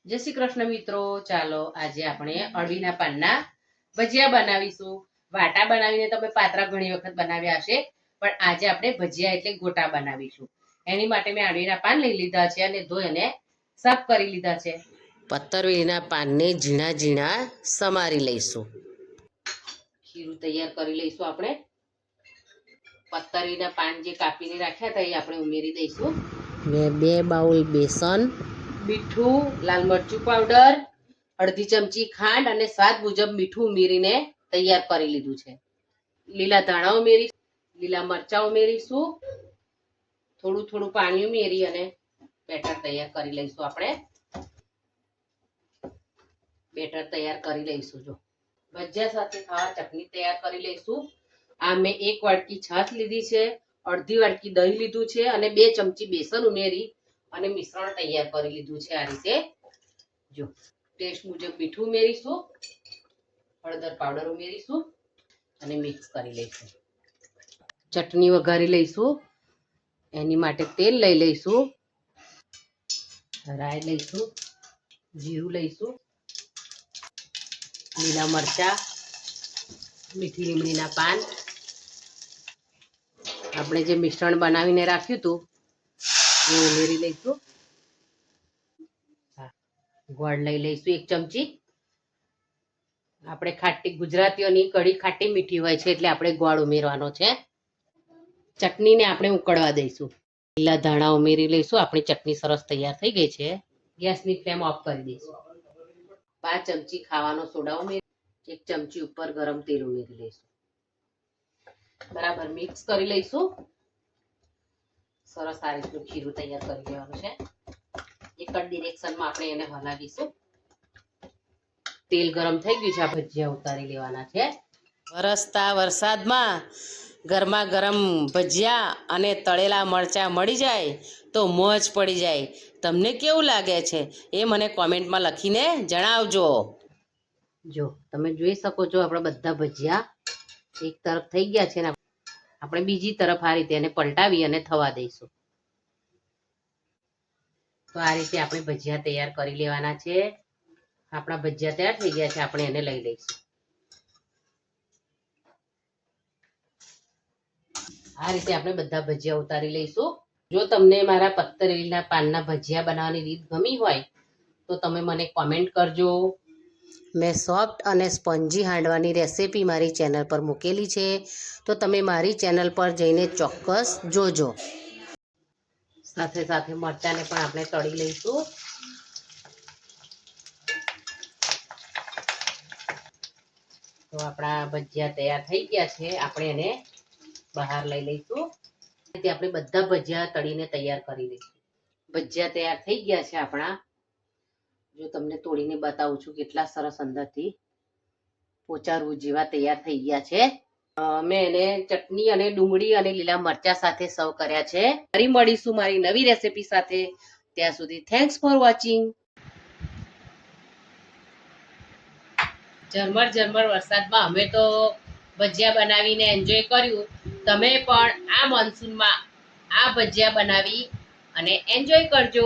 જય શ્રી કૃષ્ણ મિત્રો, ચાલો આજે આપણે અળવીના પાનના ભજીયા બનાવીશું. વાટા બનાવીને તમે પાત્રા ઘણી વખત બનાવ્યા હશે, પણ આજે આપણે ભજીયા એટલે ગોટા બનાવીશું. એની માટે મેં અળવીના પાન લઈ લીધા છે અને ધોઈ અને સાફ કરી લીધા છે. પત્તરવેલીના પાનને ઝીણા ઝીણા સમારી લઈશું. ખીરું તૈયાર કરી લઈશું. આપણે પત્તરવેલીના પાન જે કાપીને રાખ્યા હતા એ આપણે ઉમેરી દઈશું. મેં 2 બાઉલ બેસન, મીઠું, લાલ મરચું પાવડર, અડધી ચમચી ખાંડ અને સ્વાદ મુજબ મીઠું ઉમેરીને તૈયાર કરી લીધું છે. લીલા ધાણા ઉમેરીશું, લીલા મરચાં ઉમેરીશું, થોડું થોડું પાણી ઉમેરી અને બેટર તૈયાર કરી લઈશું. આપણે બેટર તૈયાર કરી લઈશું. જો ભજીયા સાથે ખાવા ચટણી તૈયાર કરી લઈશું. આ મેં 1 વાટકી છાશ લીધી છે, અડધી વાટકી દહીં લીધું છે અને 2 ચમચી બેસન ઉમેરી અને મિશ્રણ તૈયાર કરી લીધું છે. આ રીતે જો ટેસ્ટ મુજબ મીઠું ઉમેરીશું, હળદર પાવડર ઉમેરીશું અને મિક્સ કરી લઈશું. ચટણી વઘારી લઈશું. એની માટે તેલ લઈ લઈશું, રાઈ લઈશું, જીરું લઈશું, લીલા મરચા, મીઠી લીમડીના પાન, આપણે જે મિશ્રણ બનાવીને રાખ્યું હતું એ ઉમેરી લઈશું. ગોળ લઈ લઈશું 1 ચમચી. આપણે ખાટી ગુજરાતીઓની કઢી ખાટી મીઠી હોય છે એટલે આપણે ગોળ ઉમેરવાનો છે. ચટણીને આપણે ઉકળવા દઈશું. લીલા ધાણા ઉમેરી લઈશું. આપણી ચટણી સરસ તૈયાર થઈ ગઈ છે. ગેસની ફ્લેમ ઓફ કરી દઈશું. 5 ચમચી ખાવાનો સોડા ઉમેરી 1 ચમચી ઉપર ગરમ તેલ ઉમેરી લઈશું. બરાબર મિક્સ કરી લઈશું. સરસ આ રીતનું ખીરું તૈયાર કરી લેવાનું છે. એક જ ડિરેક્શનમાં આપણે એને હલાવીશું. તેલ ગરમ થઈ ગયું છે. આ ભજીયા ઉતારી લેવાના છે. વરસતા વરસાદમાં ગરમા ગરમ ભજીયા અને તળેલા મરચાં મળી જાય તો મોજ પડી જાય. તમને કેવું લાગે છે એ મને કોમેન્ટમાં લખીને જણાવજો. જો તમે જોઈ શકો છો આપણા બધા ભજીયા એક તરફ થઈ ગયા છે ને આપણે બીજી તરફ આ રીતે એને પલટાવી અને થવા દઈશું. તો આ રીતે આપણે ભજીયા તૈયાર કરી લેવાના છે. આપણા ભજીયા તૈયાર થઈ ગયા છે. આપણે એને લઈ લઈશું. આ રીતે આપણે બધા ભજીયા ઉતારી લઈશું. જો તમને મારા પત્તરવેલીના પાનના ભજીયા બનાવવાની રીત ગમી હોય તો તમે મને કોમેન્ટ કરજો. મેં સોફ્ટ અને સ્પોન્જી હાંડવાની રેસીપી મારી ચેનલ પર મૂકેલી છે, તો તમે મારી ચેનલ પર જઈને ચોક્કસ જોજો. સાથે સાથે મરચાંને પણ આપણે તળી લઈશું. તો આપણા ભજીયા તૈયાર થઈ ગયા છે. આપણે એને બહાર લઈ લઈશું. આપણે બધા ભજીયા તળીને તૈયાર કરી લઈશું. ભજીયા તૈયાર થઈ ગયા છે આપણા. જો તમને તોડીને બતાવું છું કેટલા સરસ અંદરથી પોચા રૂ જેવા તૈયાર થઈ ગયા છે. મેં એને ચટણી અને ડુંગળી અને લીલા મરચા સાથે સર્વ કર્યા છે. ફરી મળીશું મારી નવી રેસીપી સાથે. ત્યાં સુધી થેન્ક્સ ફોર વોચિંગ. ઝરમર ઝરમર વરસાદમાં અમે તો ભજીયા બનાવીને એન્જોય કર્યું. તમે પણ આ મોન્સૂનમાં આ ભજીયા બનાવી અને એન્જોય કરજો.